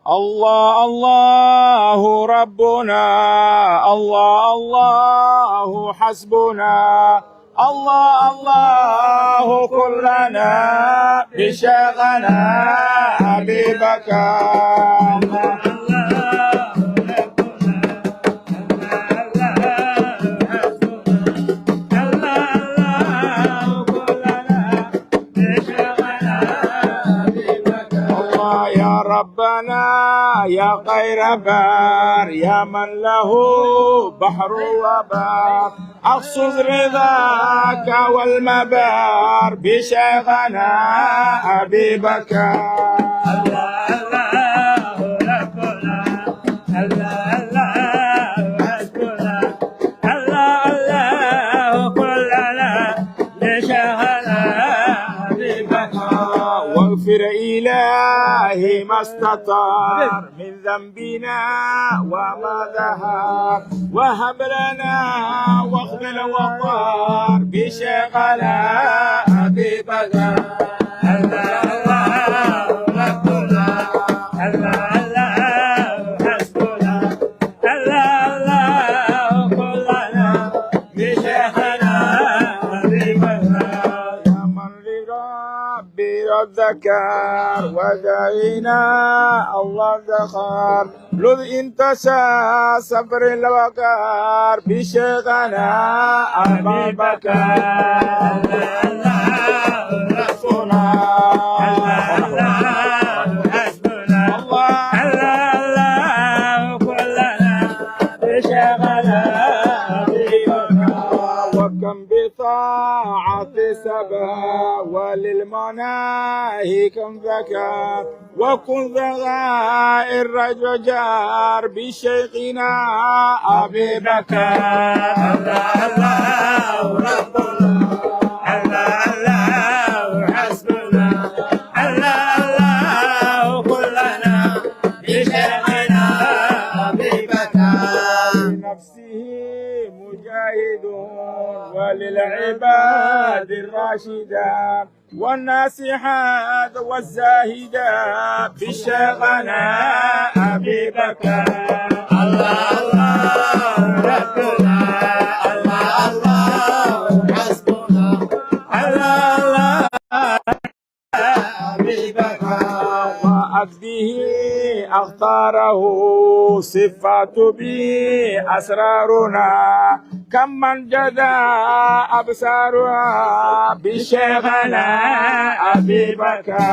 الله الله ربنا، الله الله حسبنا، الله الله كلنا بشيخنا أبي بكر. ربنا يا خير بار، يا من له بحر وبار، اخصص رضاك والمبار بشيخنا ابي بكر. واغفر إلهي ما استطار من ذنبنا وما ظهر، وهب لنا واغفر الوقار بشيخنا أبي بكر. الذكر ودعينا الله ذخر، لذ انتسى صبر الوقار بشيخنا أبي بكر. ربنا حسبنا الله كلنا بشيخنا أبي بكر. وكم بطاعة سبا وللمناهي كم ذكر، وكن ذغائر رجل جار بشيخنا أبي بكر. الله ربنا، الله حسبنا، الله كلنا بشيخنا أبي بكر. نفسه مجاهد وللعباد الراشدات والناصحات والزاهدات بشيخنا أبي بكر. الله الله ربنا، الله الله حسبنا، الله أبي بكر. وأقده أختاره صفات به أسرارنا، كم من جدا أبصارها بشيخنا أبي بكر.